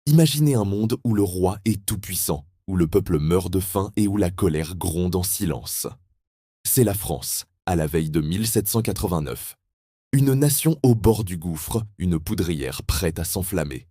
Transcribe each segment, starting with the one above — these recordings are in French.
Imaginez un monde où le roi est tout-puissant, où le peuple meurt de faim et où la colère gronde en silence. C'est la France, à la veille de 1789. Une nation au bord du gouffre, une poudrière prête à s'enflammer.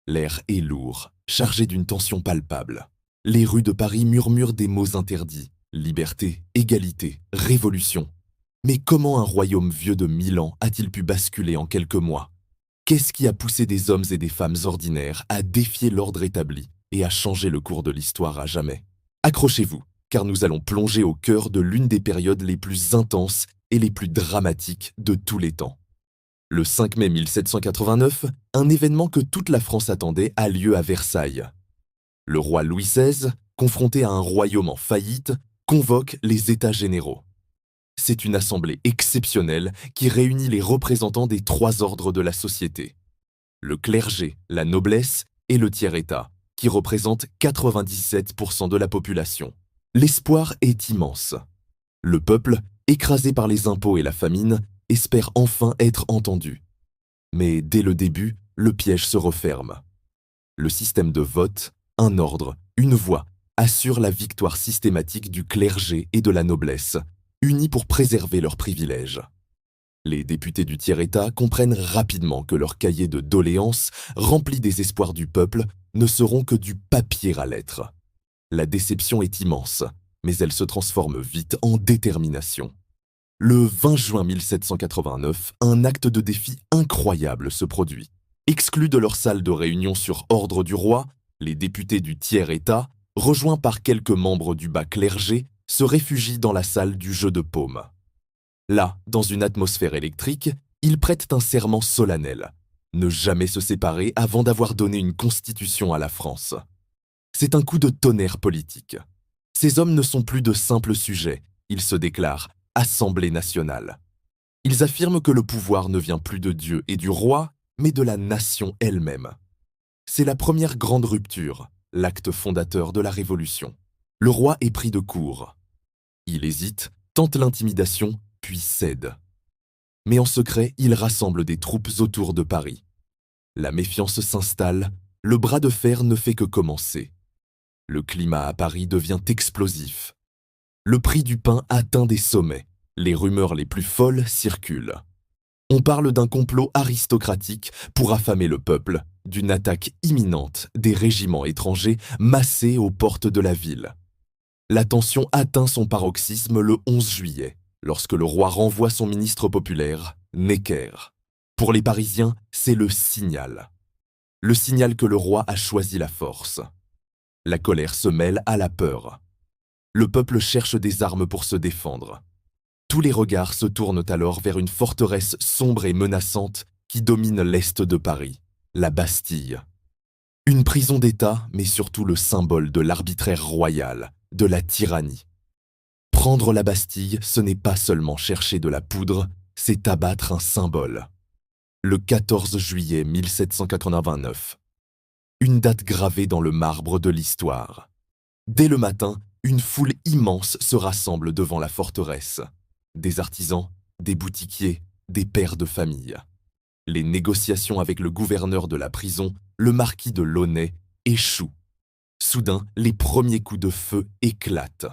L'air est lourd, chargé d'une tension palpable. Les rues de Paris murmurent des mots interdits. Liberté, égalité, révolution. Mais comment un royaume vieux de 1000 ans a-t-il pu basculer en quelques mois? Qu'est-ce qui a poussé des hommes et des femmes ordinaires à défier l'ordre établi et à changer le cours de l'histoire à jamais? Accrochez-vous, car nous allons plonger au cœur de l'une des périodes les plus intenses et les plus dramatiques de tous les temps. Le 5 mai 1789, un événement que toute la France attendait a lieu à Versailles. Le roi Louis XVI, confronté à un royaume en faillite, convoque les États généraux. C'est une assemblée exceptionnelle qui réunit les représentants des trois ordres de la société. Le clergé, la noblesse et le tiers-État, qui représentent 97% de la population. L'espoir est immense. Le peuple, écrasé par les impôts et la famine, espère enfin être entendu. Mais dès le début, le piège se referme. Le système de vote, un ordre, une voix, assure la victoire systématique du clergé et de la noblesse, unis pour préserver leurs privilèges. Les députés du tiers-État comprennent rapidement que leur cahier de doléances, rempli des espoirs du peuple, ne seront que du papier à lettres. La déception est immense, mais elle se transforme vite en détermination. Le 20 juin 1789, un acte de défi incroyable se produit. Exclus de leur salle de réunion sur ordre du roi, les députés du tiers-État, rejoints par quelques membres du bas clergé, se réfugient dans la salle du jeu de paume. Là, dans une atmosphère électrique, ils prêtent un serment solennel. Ne jamais se séparer avant d'avoir donné une constitution à la France. C'est un coup de tonnerre politique. Ces hommes ne sont plus de simples sujets, ils se déclarent Assemblée nationale. Ils affirment que le pouvoir ne vient plus de Dieu et du roi, mais de la nation elle-même. C'est la première grande rupture, l'acte fondateur de la Révolution. Le roi est pris de court. Il hésite, tente l'intimidation, puis cède. Mais en secret, il rassemble des troupes autour de Paris. La méfiance s'installe, le bras de fer ne fait que commencer. Le climat à Paris devient explosif. Le prix du pain atteint des sommets. Les rumeurs les plus folles circulent. On parle d'un complot aristocratique pour affamer le peuple, d'une attaque imminente des régiments étrangers massés aux portes de la ville. La tension atteint son paroxysme le 11 juillet, lorsque le roi renvoie son ministre populaire, Necker. Pour les Parisiens, c'est le signal. Le signal que le roi a choisi la force. La colère se mêle à la peur. Le peuple cherche des armes pour se défendre. Tous les regards se tournent alors vers une forteresse sombre et menaçante qui domine l'est de Paris, la Bastille. Une prison d'État, mais surtout le symbole de l'arbitraire royal, de la tyrannie. Prendre la Bastille, ce n'est pas seulement chercher de la poudre, c'est abattre un symbole. Le 14 juillet 1789. Une date gravée dans le marbre de l'histoire. Dès le matin, une foule immense se rassemble devant la forteresse. Des artisans, des boutiquiers, des pères de famille. Les négociations avec le gouverneur de la prison, le marquis de Launay, échouent. Soudain, les premiers coups de feu éclatent.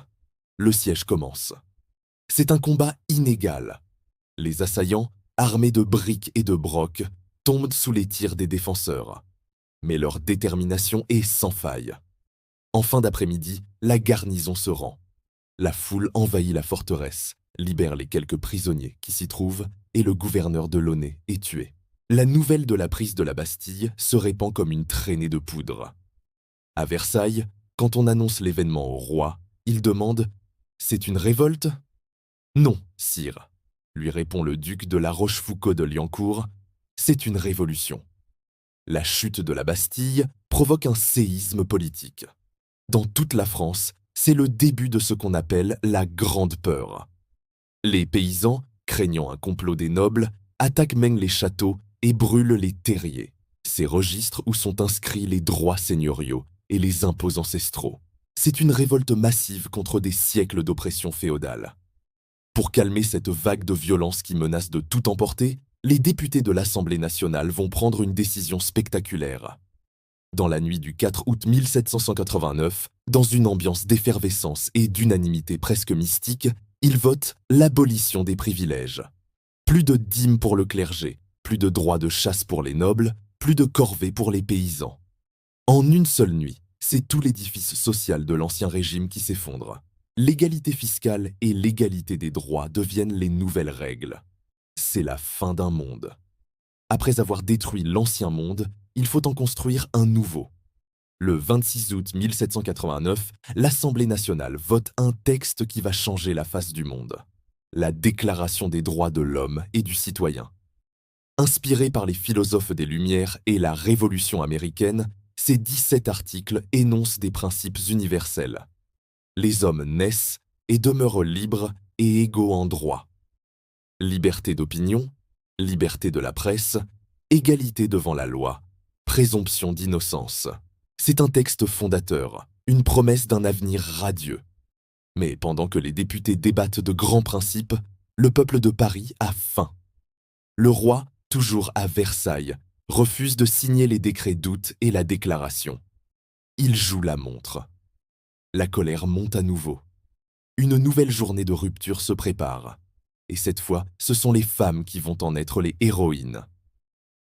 Le siège commence. C'est un combat inégal. Les assaillants, armés de briques et de brocs, tombent sous les tirs des défenseurs. Mais leur détermination est sans faille. En fin d'après-midi, la garnison se rend. La foule envahit la forteresse, libère les quelques prisonniers qui s'y trouvent et le gouverneur de Launay est tué. La nouvelle de la prise de la Bastille se répand comme une traînée de poudre. À Versailles, quand on annonce l'événement au roi, il demande « C'est une révolte ?» « Non, sire », lui répond le duc de la Rochefoucauld de Liancourt, « c'est une révolution. » La chute de la Bastille provoque un séisme politique. Dans toute la France, c'est le début de ce qu'on appelle la Grande Peur. Les paysans, craignant un complot des nobles, attaquent même les châteaux et brûlent les terriers, ces registres où sont inscrits les droits seigneuriaux et les impôts ancestraux. C'est une révolte massive contre des siècles d'oppression féodale. Pour calmer cette vague de violence qui menace de tout emporter, les députés de l'Assemblée nationale vont prendre une décision spectaculaire. Dans la nuit du 4 août 1789, dans une ambiance d'effervescence et d'unanimité presque mystique, ils votent l'abolition des privilèges. Plus de dîmes pour le clergé, plus de droits de chasse pour les nobles, plus de corvées pour les paysans. En une seule nuit, c'est tout l'édifice social de l'Ancien Régime qui s'effondre. L'égalité fiscale et l'égalité des droits deviennent les nouvelles règles. C'est la fin d'un monde. Après avoir détruit l'ancien monde, il faut en construire un nouveau. Le 26 août 1789, l'Assemblée nationale vote un texte qui va changer la face du monde. La Déclaration des droits de l'homme et du citoyen. Inspirée par les philosophes des Lumières et la Révolution américaine, ces 17 articles énoncent des principes universels. Les hommes naissent et demeurent libres et égaux en droit. Liberté d'opinion, liberté de la presse, égalité devant la loi, présomption d'innocence. C'est un texte fondateur, une promesse d'un avenir radieux. Mais pendant que les députés débattent de grands principes, le peuple de Paris a faim. Le roi, toujours à Versailles, refuse de signer les décrets d'août et la déclaration. Il joue la montre. La colère monte à nouveau. Une nouvelle journée de rupture se prépare. Et cette fois, ce sont les femmes qui vont en être les héroïnes.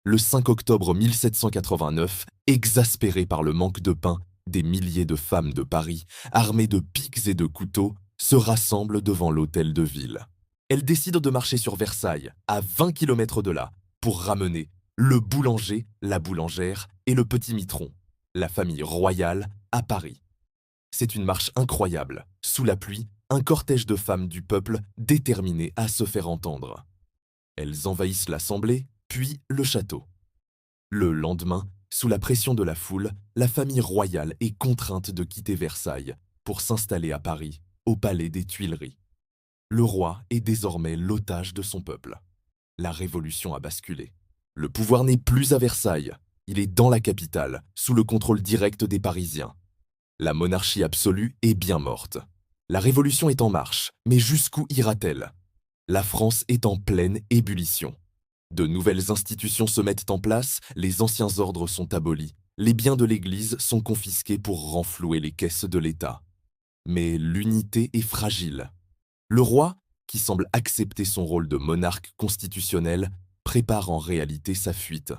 Le 5 octobre 1789, exaspérées par le manque de pain, des milliers de femmes de Paris, armées de pics et de couteaux, se rassemblent devant l'hôtel de ville. Elles décident de marcher sur Versailles, à 20 km de là, pour ramener le boulanger, la boulangère et le petit mitron, la famille royale, à Paris. C'est une marche incroyable. Sous la pluie, un cortège de femmes du peuple déterminées à se faire entendre. Elles envahissent l'Assemblée, puis le château. Le lendemain, sous la pression de la foule, la famille royale est contrainte de quitter Versailles pour s'installer à Paris, au palais des Tuileries. Le roi est désormais l'otage de son peuple. La révolution a basculé. Le pouvoir n'est plus à Versailles, il est dans la capitale, sous le contrôle direct des Parisiens. La monarchie absolue est bien morte. La révolution est en marche, mais jusqu'où ira-t-elle? La France est en pleine ébullition. De nouvelles institutions se mettent en place, les anciens ordres sont abolis, les biens de l'Église sont confisqués pour renflouer les caisses de l'État. Mais l'unité est fragile. Le roi, qui semble accepter son rôle de monarque constitutionnel, prépare en réalité sa fuite.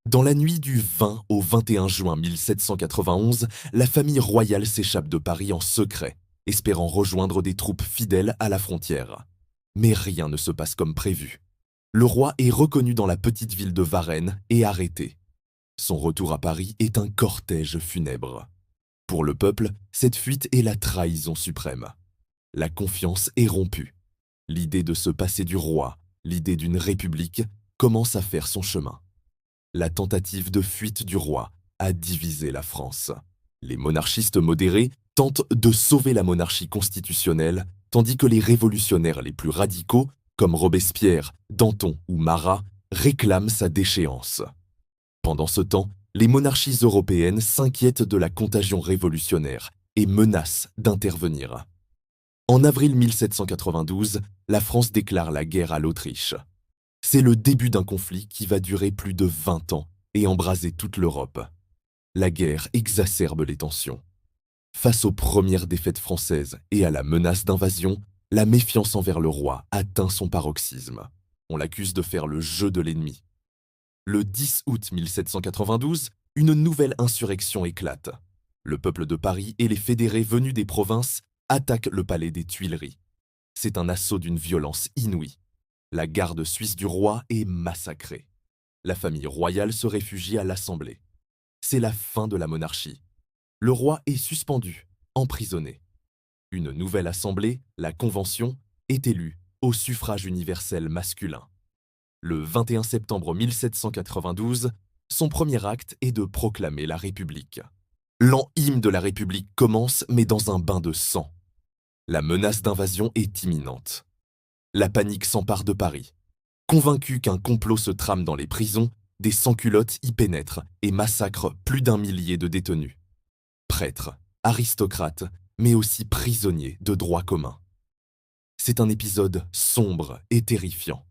Dans la nuit du 20 au 21 juin 1791, la famille royale s'échappe de Paris en secret, espérant rejoindre des troupes fidèles à la frontière. Mais rien ne se passe comme prévu. Le roi est reconnu dans la petite ville de Varennes et arrêté. Son retour à Paris est un cortège funèbre. Pour le peuple, cette fuite est la trahison suprême. La confiance est rompue. L'idée de se passer du roi, l'idée d'une république, commence à faire son chemin. La tentative de fuite du roi a divisé la France. Les monarchistes modérés tentent de sauver la monarchie constitutionnelle, tandis que les révolutionnaires les plus radicaux, comme Robespierre, Danton ou Marat, réclament sa déchéance. Pendant ce temps, les monarchies européennes s'inquiètent de la contagion révolutionnaire et menacent d'intervenir. En avril 1792, la France déclare la guerre à l'Autriche. C'est le début d'un conflit qui va durer plus de 20 ans et embraser toute l'Europe. La guerre exacerbe les tensions. Face aux premières défaites françaises et à la menace d'invasion, la méfiance envers le roi atteint son paroxysme. On l'accuse de faire le jeu de l'ennemi. Le 10 août 1792, une nouvelle insurrection éclate. Le peuple de Paris et les fédérés venus des provinces attaquent le palais des Tuileries. C'est un assaut d'une violence inouïe. La garde suisse du roi est massacrée. La famille royale se réfugie à l'Assemblée. C'est la fin de la monarchie. Le roi est suspendu, emprisonné. Une nouvelle assemblée, la Convention, est élue au suffrage universel masculin. Le 21 septembre 1792, son premier acte est de proclamer la République. L'an hymne de la République commence, mais dans un bain de sang. La menace d'invasion est imminente. La panique s'empare de Paris. Convaincus qu'un complot se trame dans les prisons, des sans-culottes y pénètrent et massacrent plus d'1 millier de détenus. Prêtres, aristocrates, mais aussi prisonniers de droit commun. C'est un épisode sombre et terrifiant.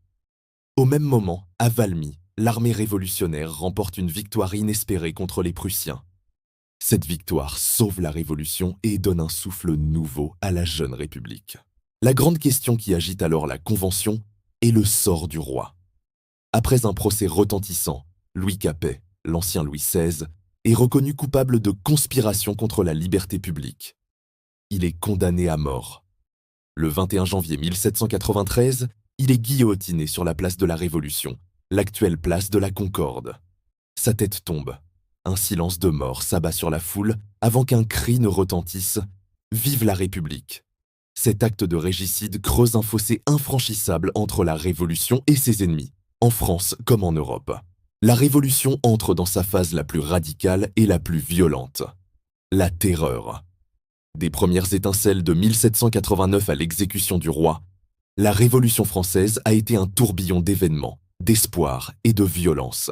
Au même moment, à Valmy, l'armée révolutionnaire remporte une victoire inespérée contre les Prussiens. Cette victoire sauve la Révolution et donne un souffle nouveau à la jeune République. La grande question qui agite alors la Convention est le sort du roi. Après un procès retentissant, Louis Capet, l'ancien Louis XVI, est reconnu coupable de conspiration contre la liberté publique. Il est condamné à mort. Le 21 janvier 1793, il est guillotiné sur la place de la Révolution, l'actuelle place de la Concorde. Sa tête tombe. Un silence de mort s'abat sur la foule avant qu'un cri ne retentisse « Vive la République !» Cet acte de régicide creuse un fossé infranchissable entre la Révolution et ses ennemis, en France comme en Europe. La Révolution entre dans sa phase la plus radicale et la plus violente. La terreur. Des premières étincelles de 1789 à l'exécution du roi, la Révolution française a été un tourbillon d'événements, d'espoir et de violence.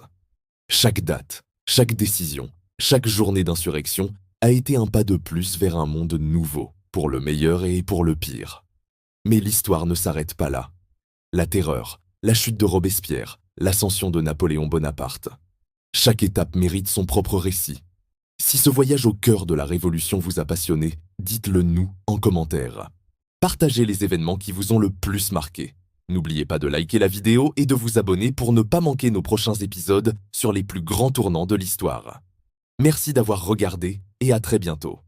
Chaque date, chaque décision, chaque journée d'insurrection a été un pas de plus vers un monde nouveau, pour le meilleur et pour le pire. Mais l'histoire ne s'arrête pas là. La terreur, la chute de Robespierre, l'ascension de Napoléon Bonaparte. Chaque étape mérite son propre récit. Si ce voyage au cœur de la Révolution vous a passionné, dites-le nous en commentaire. Partagez les événements qui vous ont le plus marqué. N'oubliez pas de liker la vidéo et de vous abonner pour ne pas manquer nos prochains épisodes sur les plus grands tournants de l'histoire. Merci d'avoir regardé et à très bientôt.